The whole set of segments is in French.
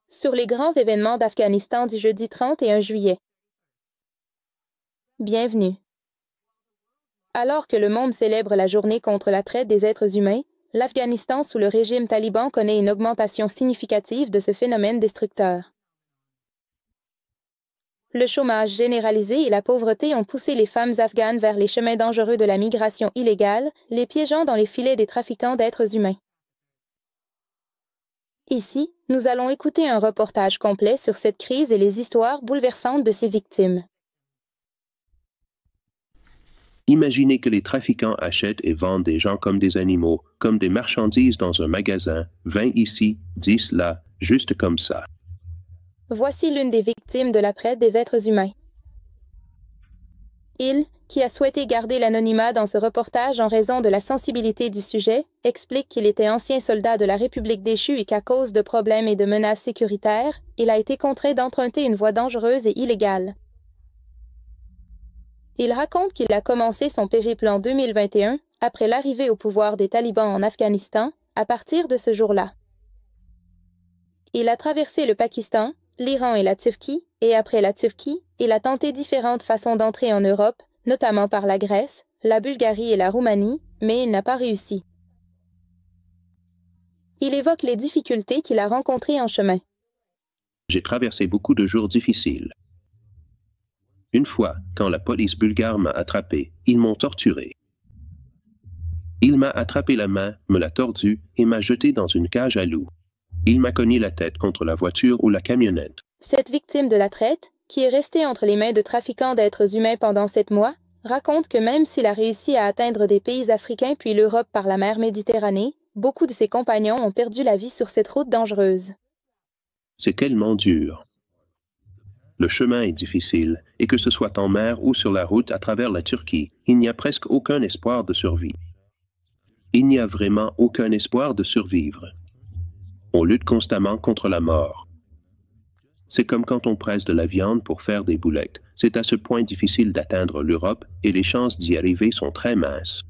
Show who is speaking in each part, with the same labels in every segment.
Speaker 1: sur les grands événements d'Afghanistan du jeudi 31 juillet. Bienvenue. Alors que le monde célèbre la journée contre la traite des êtres humains, l'Afghanistan sous le régime taliban connaît une augmentation significative de ce phénomène destructeur. Le chômage généralisé et la pauvreté ont poussé les femmes afghanes vers les chemins dangereux de la migration illégale, les piégeant dans les filets des trafiquants d'êtres humains. Ici, nous allons écouter un reportage complet sur cette crise et les histoires bouleversantes de ses victimes.
Speaker 2: Imaginez que les trafiquants achètent et vendent des gens comme des animaux, comme des marchandises dans un magasin, 20 ici, 10 là, juste comme ça.
Speaker 1: Voici l'une des victimes de la traite des êtres humains. Il, qui a souhaité garder l'anonymat dans ce reportage en raison de la sensibilité du sujet, explique qu'il était ancien soldat de la République déchue et qu'à cause de problèmes et de menaces sécuritaires, il a été contraint d'emprunter une voie dangereuse et illégale. Il raconte qu'il a commencé son périple en 2021, après l'arrivée au pouvoir des talibans en Afghanistan, à partir de ce jour-là. Il a traversé le Pakistan, l'Iran et la Turquie, et après la Turquie, il a tenté différentes façons d'entrer en Europe, notamment par la Grèce, la Bulgarie et la Roumanie, mais il n'a pas réussi. Il évoque les difficultés qu'il a rencontrées en chemin.
Speaker 2: J'ai traversé beaucoup de jours difficiles. Une fois, quand la police bulgare m'a attrapé, ils m'ont torturé. Il m'a attrapé la main, me l'a tordue et m'a jeté dans une cage à loups. Il m'a cogné la tête contre la voiture ou la camionnette.
Speaker 1: Cette victime de la traite, qui est restée entre les mains de trafiquants d'êtres humains pendant 7 mois, raconte que même s'il a réussi à atteindre des pays africains puis l'Europe par la mer Méditerranée, beaucoup de ses compagnons ont perdu la vie sur cette route dangereuse.
Speaker 2: C'est tellement dur. Le chemin est difficile, et que ce soit en mer ou sur la route à travers la Turquie, il n'y a presque aucun espoir de survie. Il n'y a vraiment aucun espoir de survivre. On lutte constamment contre la mort. C'est comme quand on presse de la viande pour faire des boulettes. C'est à ce point difficile d'atteindre l'Europe et les chances d'y arriver sont très minces.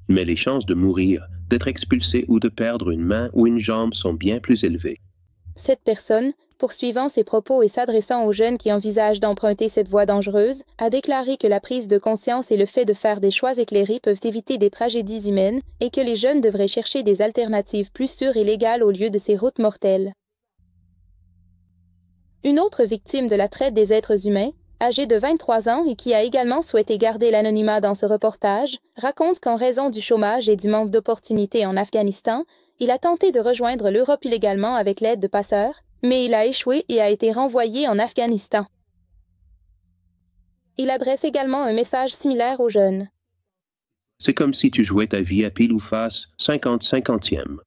Speaker 2: Mais les chances de mourir, d'être expulsé ou de perdre une main ou une jambe sont bien plus élevées.
Speaker 1: Cette personne, poursuivant ses propos et s'adressant aux jeunes qui envisagent d'emprunter cette voie dangereuse, a déclaré que la prise de conscience et le fait de faire des choix éclairés peuvent éviter des tragédies humaines et que les jeunes devraient chercher des alternatives plus sûres et légales au lieu de ces routes mortelles. Une autre victime de la traite des êtres humains, âgée de 23 ans et qui a également souhaité garder l'anonymat dans ce reportage, raconte qu'en raison du chômage et du manque d'opportunités en Afghanistan, il a tenté de rejoindre l'Europe illégalement avec l'aide de passeurs, mais il a échoué et a été renvoyé en Afghanistan. Il adresse également un message similaire aux jeunes.
Speaker 2: C'est comme si tu jouais ta vie à pile ou face, 50-50e.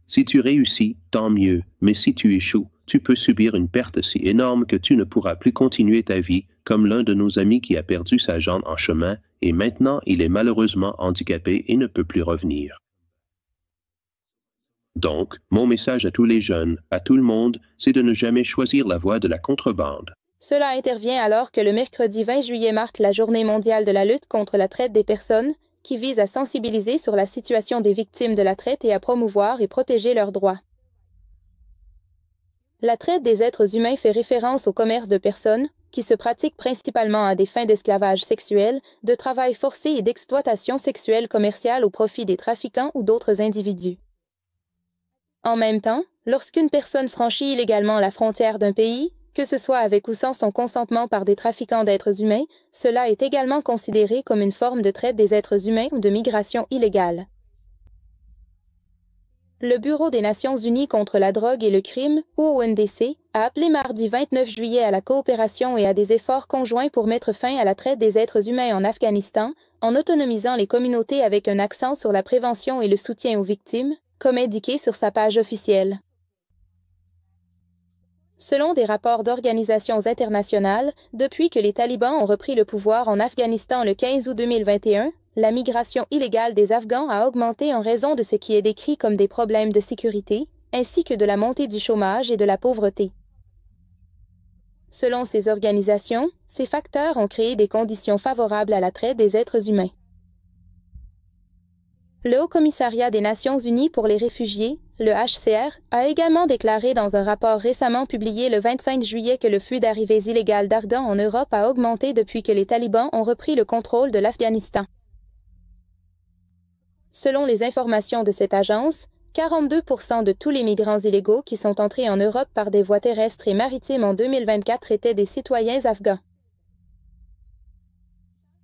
Speaker 2: Si tu réussis, tant mieux, mais si tu échoues, tu peux subir une perte si énorme que tu ne pourras plus continuer ta vie, comme l'un de nos amis qui a perdu sa jambe en chemin, et maintenant il est malheureusement handicapé et ne peut plus revenir. Donc, mon message à tous les jeunes, à tout le monde, c'est de ne jamais choisir la voie de la contrebande.
Speaker 1: Cela intervient alors que le mercredi 20 juillet marque la Journée mondiale de la lutte contre la traite des personnes, qui vise à sensibiliser sur la situation des victimes de la traite et à promouvoir et protéger leurs droits. La traite des êtres humains fait référence au commerce de personnes, qui se pratique principalement à des fins d'esclavage sexuel, de travail forcé et d'exploitation sexuelle commerciale au profit des trafiquants ou d'autres individus. En même temps, lorsqu'une personne franchit illégalement la frontière d'un pays, que ce soit avec ou sans son consentement par des trafiquants d'êtres humains, cela est également considéré comme une forme de traite des êtres humains ou de migration illégale. Le Bureau des Nations Unies contre la drogue et le crime, ou ONDC, a appelé mardi 29 juillet à la coopération et à des efforts conjoints pour mettre fin à la traite des êtres humains en Afghanistan, en autonomisant les communautés avec un accent sur la prévention et le soutien aux victimes, comme indiqué sur sa page officielle. Selon des rapports d'organisations internationales, depuis que les talibans ont repris le pouvoir en Afghanistan le 15 août 2021, la migration illégale des Afghans a augmenté en raison de ce qui est décrit comme des problèmes de sécurité, ainsi que de la montée du chômage et de la pauvreté. Selon ces organisations, ces facteurs ont créé des conditions favorables à la traite des êtres humains. Le Haut-Commissariat des Nations Unies pour les réfugiés, le HCR, a également déclaré dans un rapport récemment publié le 25 juillet que le flux d'arrivées illégales d'Afghans en Europe a augmenté depuis que les talibans ont repris le contrôle de l'Afghanistan. Selon les informations de cette agence, 42% de tous les migrants illégaux qui sont entrés en Europe par des voies terrestres et maritimes en 2024 étaient des citoyens afghans.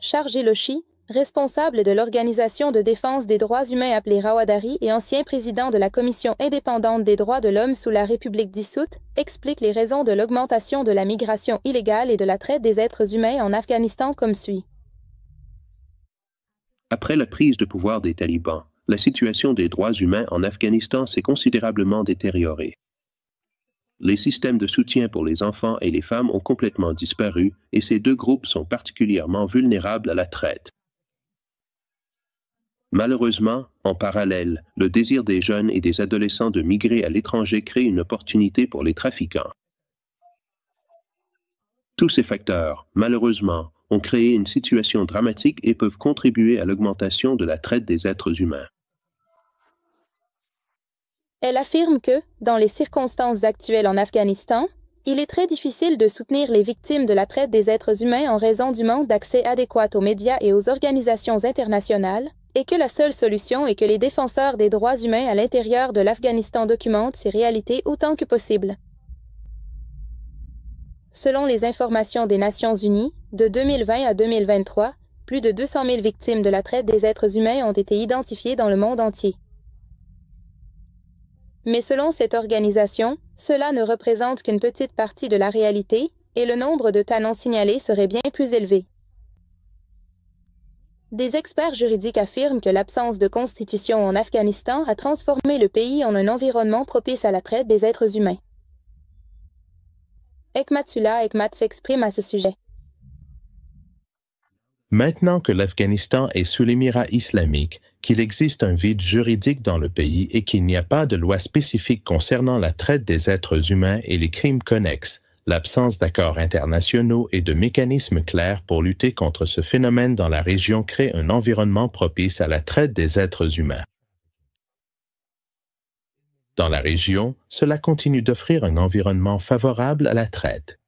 Speaker 1: Charles Elochi, responsable de l'Organisation de défense des droits humains appelée Rawadari et ancien président de la Commission indépendante des droits de l'homme sous la République dissoute, explique les raisons de l'augmentation de la migration illégale et de la traite des êtres humains en Afghanistan comme suit.
Speaker 2: Après la prise de pouvoir des talibans, la situation des droits humains en Afghanistan s'est considérablement détériorée. Les systèmes de soutien pour les enfants et les femmes ont complètement disparu et ces deux groupes sont particulièrement vulnérables à la traite. Malheureusement, en parallèle, le désir des jeunes et des adolescents de migrer à l'étranger crée une opportunité pour les trafiquants. Tous ces facteurs, malheureusement, ont créé une situation dramatique et peuvent contribuer à l'augmentation de la traite des êtres humains.
Speaker 1: Elle affirme que, dans les circonstances actuelles en Afghanistan, il est très difficile de soutenir les victimes de la traite des êtres humains en raison du manque d'accès adéquat aux médias et aux organisations internationales, et que la seule solution est que les défenseurs des droits humains à l'intérieur de l'Afghanistan documentent ces réalités autant que possible. Selon les informations des Nations Unies, de 2020 à 2023, plus de 200 000 victimes de la traite des êtres humains ont été identifiées dans le monde entier. Mais selon cette organisation, cela ne représente qu'une petite partie de la réalité et le nombre de cas non signalés serait bien plus élevé. Des experts juridiques affirment que l'absence de constitution en Afghanistan a transformé le pays en un environnement propice à la traite des êtres humains. Hekmatullah Hekmat s'exprime à ce sujet.
Speaker 3: Maintenant que l'Afghanistan est sous l'émirat islamique, qu'il existe un vide juridique dans le pays et qu'il n'y a pas de loi spécifique concernant la traite des êtres humains et les crimes connexes, l'absence d'accords internationaux et de mécanismes clairs pour lutter contre ce phénomène dans la région crée un environnement propice à la traite des êtres humains. Dans la région, cela continue d'offrir un environnement favorable à la traite.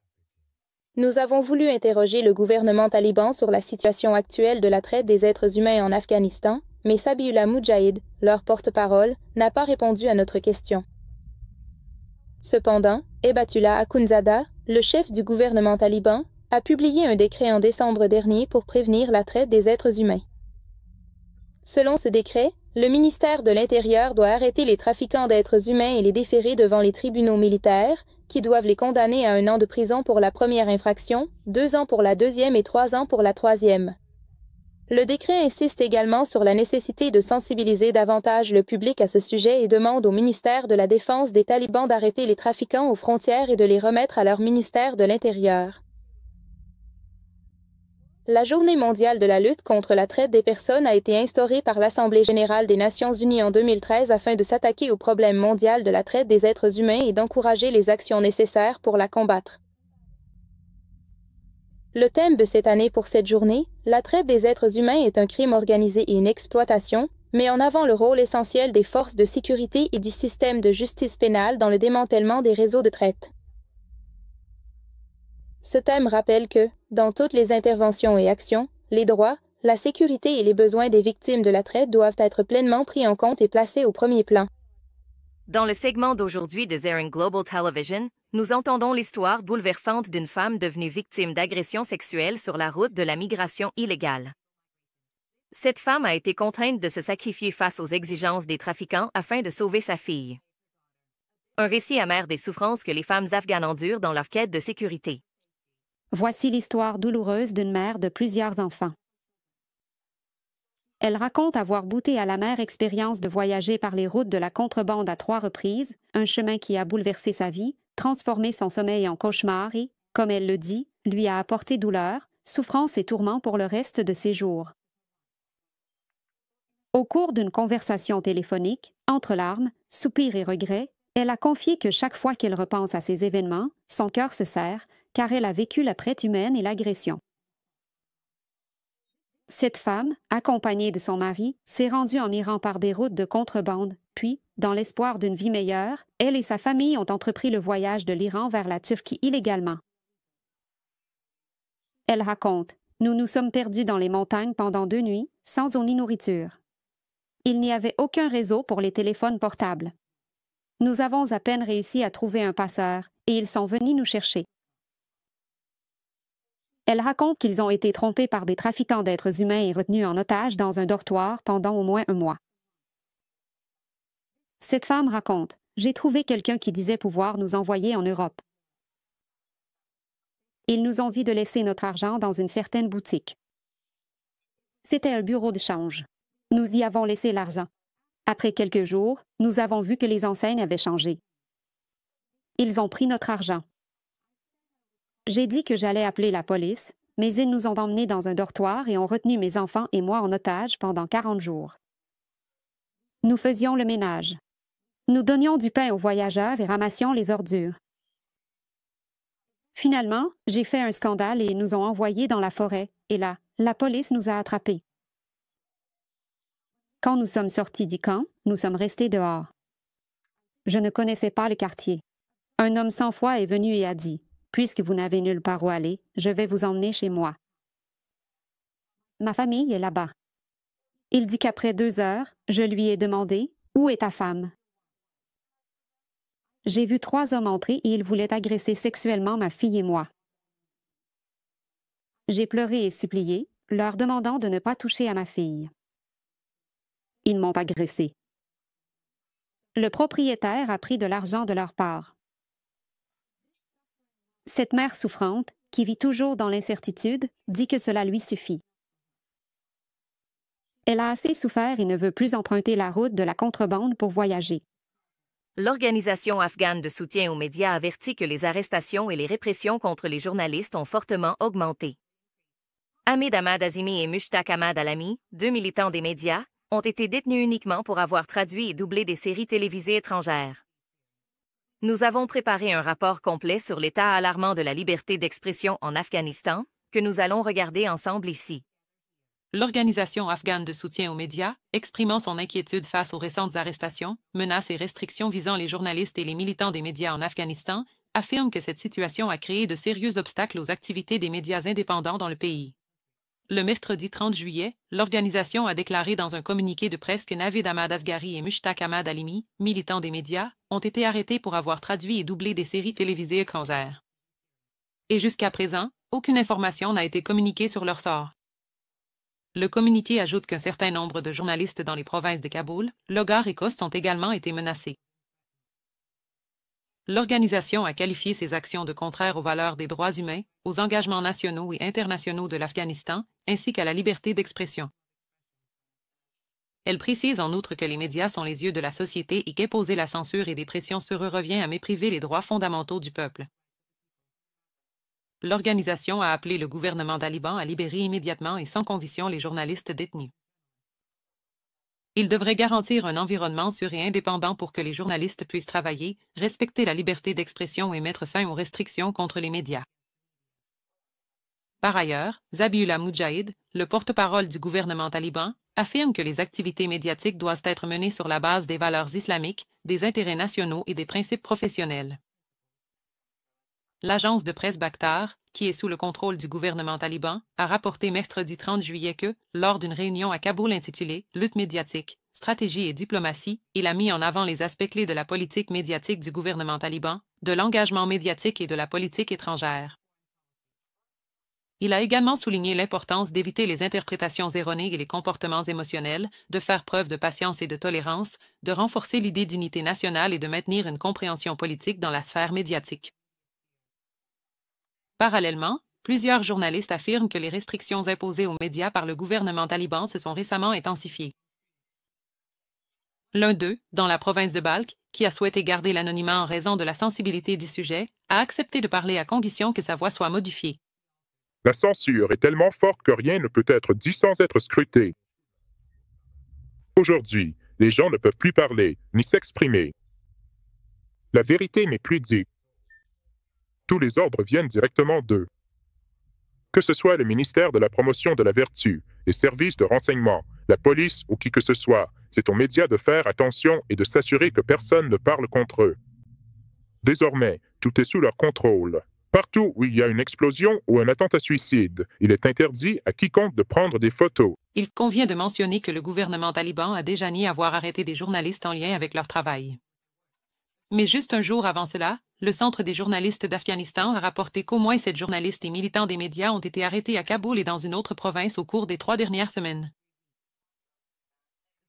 Speaker 1: Nous avons voulu interroger le gouvernement taliban sur la situation actuelle de la traite des êtres humains en Afghanistan, mais Sabiullah Mujahid, leur porte-parole, n'a pas répondu à notre question. Cependant, Ebatullah Akhundzada, le chef du gouvernement taliban, a publié un décret en décembre dernier pour prévenir la traite des êtres humains. Selon ce décret, le ministère de l'Intérieur doit arrêter les trafiquants d'êtres humains et les déférer devant les tribunaux militaires, qui doivent les condamner à 1 an de prison pour la première infraction, 2 ans pour la deuxième et 3 ans pour la troisième. Le décret insiste également sur la nécessité de sensibiliser davantage le public à ce sujet et demande au ministère de la Défense des talibans d'arrêter les trafiquants aux frontières et de les remettre à leur ministère de l'Intérieur. La Journée mondiale de la lutte contre la traite des personnes a été instaurée par l'Assemblée générale des Nations unies en 2013 afin de s'attaquer au problème mondial de la traite des êtres humains et d'encourager les actions nécessaires pour la combattre. Le thème de cette année pour cette journée, la traite des êtres humains est un crime organisé et une exploitation, met en avant le rôle essentiel des forces de sécurité et du système de justice pénale dans le démantèlement des réseaux de traite. Ce thème rappelle que, dans toutes les interventions et actions, les droits, la sécurité et les besoins des victimes de la traite doivent être pleinement pris en compte et placés au premier plan.
Speaker 4: Dans le segment d'aujourd'hui de Zering Global Television, nous entendons l'histoire bouleversante d'une femme devenue victime d'agressions sexuelles sur la route de la migration illégale. Cette femme a été contrainte de se sacrifier face aux exigences des trafiquants afin de sauver sa fille. Un récit amer des souffrances que les femmes afghanes endurent dans leur quête de sécurité.
Speaker 5: Voici l'histoire douloureuse d'une mère de plusieurs enfants. Elle raconte avoir goûté à l'amère expérience de voyager par les routes de la contrebande à 3 reprises, un chemin qui a bouleversé sa vie, transformé son sommeil en cauchemar et, comme elle le dit, lui a apporté douleur, souffrance et tourments pour le reste de ses jours. Au cours d'une conversation téléphonique, entre larmes, soupirs et regrets, elle a confié que chaque fois qu'elle repense à ces événements, son cœur se serre, car elle a vécu la traite humaine et l'agression. Cette femme, accompagnée de son mari, s'est rendue en Iran par des routes de contrebande, puis, dans l'espoir d'une vie meilleure, elle et sa famille ont entrepris le voyage de l'Iran vers la Turquie illégalement. Elle raconte: « Nous nous sommes perdus dans les montagnes pendant 2 nuits, sans eau ni nourriture. Il n'y avait aucun réseau pour les téléphones portables. Nous avons à peine réussi à trouver un passeur, et ils sont venus nous chercher. » Elle raconte qu'ils ont été trompés par des trafiquants d'êtres humains et retenus en otage dans un dortoir pendant au moins 1 mois. Cette femme raconte: « J'ai trouvé quelqu'un qui disait pouvoir nous envoyer en Europe. Ils nous ont dit de laisser notre argent dans une certaine boutique. C'était un bureau de change. Nous y avons laissé l'argent. Après quelques jours, nous avons vu que les enseignes avaient changé. Ils ont pris notre argent. J'ai dit que j'allais appeler la police, mais ils nous ont emmenés dans un dortoir et ont retenu mes enfants et moi en otage pendant 40 jours. Nous faisions le ménage. Nous donnions du pain aux voyageurs et ramassions les ordures. Finalement, j'ai fait un scandale et ils nous ont envoyés dans la forêt, et là, la police nous a attrapés. Quand nous sommes sortis du camp, nous sommes restés dehors. Je ne connaissais pas le quartier. Un homme sans foi est venu et a dit: « Puisque vous n'avez nulle part où aller, je vais vous emmener chez moi. Ma famille est là-bas. » Il dit qu'après 2 heures, je lui ai demandé: « Où est ta femme? » J'ai vu 3 hommes entrer et ils voulaient agresser sexuellement ma fille et moi. J'ai pleuré et supplié, leur demandant de ne pas toucher à ma fille. Ils m'ont agressé. Le propriétaire a pris de l'argent de leur part. Cette mère souffrante, qui vit toujours dans l'incertitude, dit que cela lui suffit. Elle a assez souffert et ne veut plus emprunter la route de la contrebande pour voyager.
Speaker 4: L'Organisation afghane de soutien aux médias avertit que les arrestations et les répressions contre les journalistes ont fortement augmenté. Hamid Ahmad Azimi et Mushtaq Ahmad Alami, 2 militants des médias, ont été détenus uniquement pour avoir traduit et doublé des séries télévisées étrangères. Nous avons préparé un rapport complet sur l'état alarmant de la liberté d'expression en Afghanistan, que nous allons regarder ensemble ici.
Speaker 6: L'Organisation afghane de soutien aux médias, exprimant son inquiétude face aux récentes arrestations, menaces et restrictions visant les journalistes et les militants des médias en Afghanistan, affirme que cette situation a créé de sérieux obstacles aux activités des médias indépendants dans le pays. Le mercredi 30 juillet, l'organisation a déclaré dans un communiqué de presse que Navid Ahmad Asghari et Mushtaq Ahmad Alimi, militants des médias, ont été arrêtés pour avoir traduit et doublé des séries télévisées étrangères. Et jusqu'à présent, aucune information n'a été communiquée sur leur sort. Le communiqué ajoute qu'un certain nombre de journalistes dans les provinces de Kaboul, Logar et Khost ont également été menacés. L'organisation a qualifié ces actions de contraires aux valeurs des droits humains, aux engagements nationaux et internationaux de l'Afghanistan, ainsi qu'à la liberté d'expression. Elle précise en outre que les médias sont les yeux de la société et qu'imposer la censure et des pressions sur eux revient à mépriser les droits fondamentaux du peuple. L'organisation a appelé le gouvernement taliban à libérer immédiatement et sans condition les journalistes détenus. Il devrait garantir un environnement sûr et indépendant pour que les journalistes puissent travailler, respecter la liberté d'expression et mettre fin aux restrictions contre les médias. Par ailleurs, Zabiullah Mujahid, le porte-parole du gouvernement taliban, affirme que les activités médiatiques doivent être menées sur la base des valeurs islamiques, des intérêts nationaux et des principes professionnels. L'agence de presse Bakhtar, qui est sous le contrôle du gouvernement taliban, a rapporté mercredi 30 juillet que, lors d'une réunion à Kaboul intitulée « Lutte médiatique, stratégie et diplomatie », il a mis en avant les aspects clés de la politique médiatique du gouvernement taliban, de l'engagement médiatique et de la politique étrangère. Il a également souligné l'importance d'éviter les interprétations erronées et les comportements émotionnels, de faire preuve de patience et de tolérance, de renforcer l'idée d'unité nationale et de maintenir une compréhension politique dans la sphère médiatique. Parallèlement, plusieurs journalistes affirment que les restrictions imposées aux médias par le gouvernement taliban se sont récemment intensifiées. L'un d'eux, dans la province de Balkh, qui a souhaité garder l'anonymat en raison de la sensibilité du sujet, a accepté de parler à condition que sa voix soit modifiée.
Speaker 7: La censure est tellement forte que rien ne peut être dit sans être scruté. Aujourd'hui, les gens ne peuvent plus parler, ni s'exprimer. La vérité n'est plus dite. Tous les ordres viennent directement d'eux. Que ce soit le ministère de la Promotion de la Vertu, les services de renseignement, la police ou qui que ce soit, c'est aux médias de faire attention et de s'assurer que personne ne parle contre eux. Désormais, tout est sous leur contrôle. Partout où il y a une explosion ou un attentat suicide, il est interdit à quiconque de prendre des photos.
Speaker 6: Il convient de mentionner que le gouvernement taliban a déjà nié avoir arrêté des journalistes en lien avec leur travail. Mais juste un jour avant cela, le Centre des journalistes d'Afghanistan a rapporté qu'au moins 7 journalistes et militants des médias ont été arrêtés à Kaboul et dans une autre province au cours des 3 dernières semaines.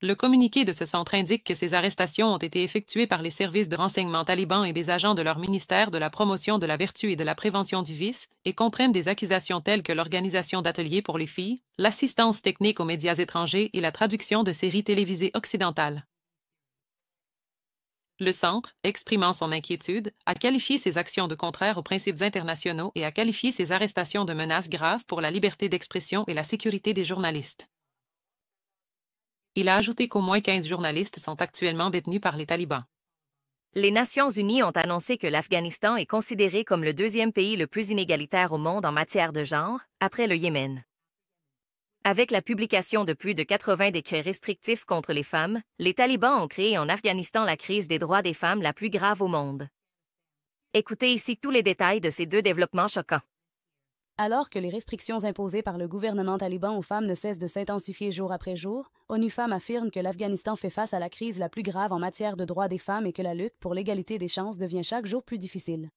Speaker 6: Le communiqué de ce centre indique que ces arrestations ont été effectuées par les services de renseignement talibans et des agents de leur ministère de la Promotion de la Vertu et de la Prévention du Vice et comprennent des accusations telles que l'organisation d'ateliers pour les filles, l'assistance technique aux médias étrangers et la traduction de séries télévisées occidentales. Le Centre, exprimant son inquiétude, a qualifié ces actions de contraire aux principes internationaux et a qualifié ces arrestations de menaces graves pour la liberté d'expression et la sécurité des journalistes. Il a ajouté qu'au moins 15 journalistes sont actuellement détenus par les talibans.
Speaker 4: Les Nations unies ont annoncé que l'Afghanistan est considéré comme le 2e pays le plus inégalitaire au monde en matière de genre, après le Yémen. Avec la publication de plus de 80 décrets restrictifs contre les femmes, les talibans ont créé en Afghanistan la crise des droits des femmes la plus grave au monde. Écoutez ici tous les détails de ces 2 développements choquants.
Speaker 8: Alors que les restrictions imposées par le gouvernement taliban aux femmes ne cessent de s'intensifier jour après jour, ONU Femmes affirme que l'Afghanistan fait face à la crise la plus grave en matière de droits des femmes et que la lutte pour l'égalité des chances devient chaque jour plus difficile.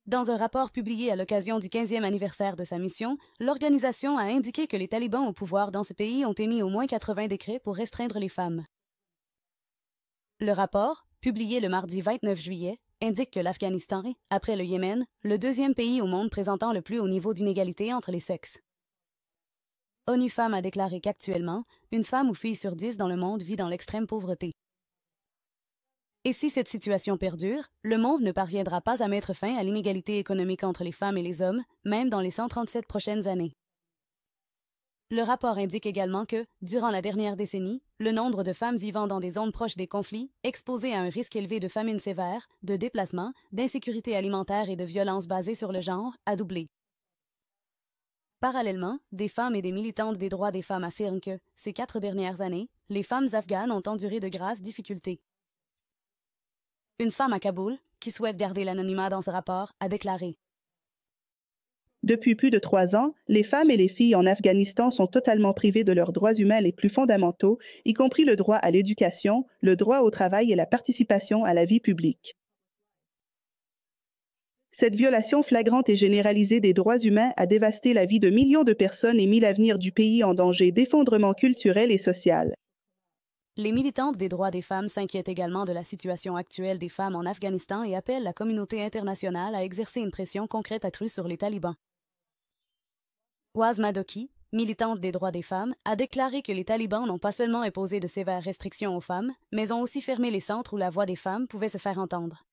Speaker 8: Dans un rapport publié à l'occasion du 15e anniversaire de sa mission, l'organisation a indiqué que les talibans au pouvoir dans ce pays ont émis au moins 80 décrets pour restreindre les femmes. Le rapport, publié le mardi 29 juillet, indique que l'Afghanistan est, après le Yémen, le 2e pays au monde présentant le plus haut niveau d'inégalité entre les sexes. ONU Femmes a déclaré qu'actuellement, une femme ou fille sur 10 dans le monde vit dans l'extrême pauvreté. Et si cette situation perdure, le monde ne parviendra pas à mettre fin à l'inégalité économique entre les femmes et les hommes, même dans les 137 prochaines années. Le rapport indique également que, durant la dernière décennie, le nombre de femmes vivant dans des zones proches des conflits, exposées à un risque élevé de famine sévère, de déplacement, d'insécurité alimentaire et de violences basées sur le genre, a doublé. Parallèlement, des femmes et des militantes des droits des femmes affirment que, ces 4 dernières années, les femmes afghanes ont enduré de graves difficultés. Une femme à Kaboul, qui souhaite garder l'anonymat dans ce rapport, a déclaré:
Speaker 9: Depuis plus de 3 ans, les femmes et les filles en Afghanistan sont totalement privées de leurs droits humains les plus fondamentaux, y compris le droit à l'éducation, le droit au travail et la participation à la vie publique. Cette violation flagrante et généralisée des droits humains a dévasté la vie de millions de personnes et mis l'avenir du pays en danger d'effondrement culturel et social.
Speaker 8: Les militantes des droits des femmes s'inquiètent également de la situation actuelle des femmes en Afghanistan et appellent la communauté internationale à exercer une pression concrète accrue sur les talibans. Waz Madoki, militante des droits des femmes, a déclaré que les talibans n'ont pas seulement imposé de sévères restrictions aux femmes, mais ont aussi fermé les centres où la voix des femmes pouvait se faire entendre.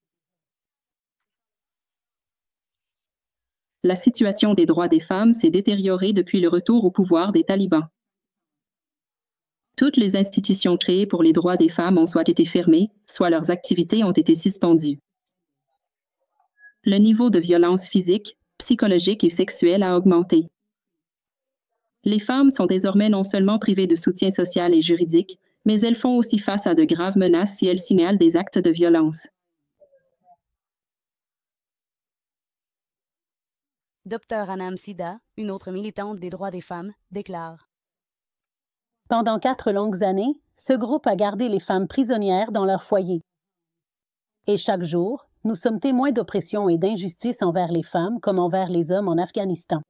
Speaker 10: La situation des droits des femmes s'est détériorée depuis le retour au pouvoir des talibans. Toutes les institutions créées pour les droits des femmes ont soit été fermées, soit leurs activités ont été suspendues. Le niveau de violence physique, psychologique et sexuelle a augmenté. Les femmes sont désormais non seulement privées de soutien social et juridique, mais elles font aussi face à de graves menaces si elles signalent des actes de violence.
Speaker 8: Dr Anam Sida, une autre militante des droits des femmes, déclare:
Speaker 11: Pendant 4 longues années, ce groupe a gardé les femmes prisonnières dans leur foyer. Et chaque jour, nous sommes témoins d'oppression et d'injustice envers les femmes comme envers les hommes en Afghanistan.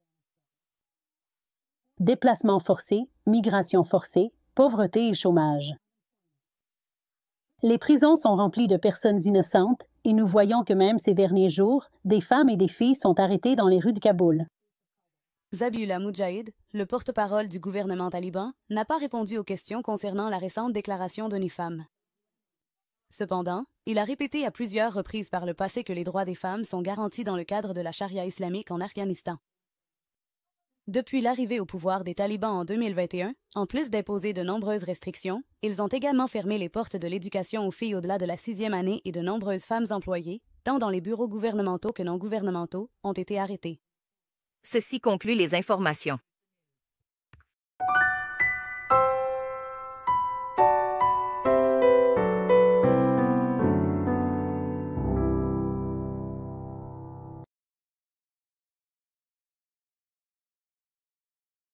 Speaker 11: Déplacements forcés, migration forcée, pauvreté et chômage. Les prisons sont remplies de personnes innocentes et nous voyons que même ces derniers jours, des femmes et des filles sont arrêtées dans les rues de Kaboul.
Speaker 8: Zabiullah Mujahid, le porte-parole du gouvernement taliban, n'a pas répondu aux questions concernant la récente déclaration d'ONU Femmes. Cependant, il a répété à plusieurs reprises par le passé que les droits des femmes sont garantis dans le cadre de la charia islamique en Afghanistan. Depuis l'arrivée au pouvoir des talibans en 2021, en plus d'imposer de nombreuses restrictions, ils ont également fermé les portes de l'éducation aux filles au-delà de la 6e année et de nombreuses femmes employées, tant dans les bureaux gouvernementaux que non gouvernementaux, ont été arrêtées.
Speaker 4: Ceci conclut les informations.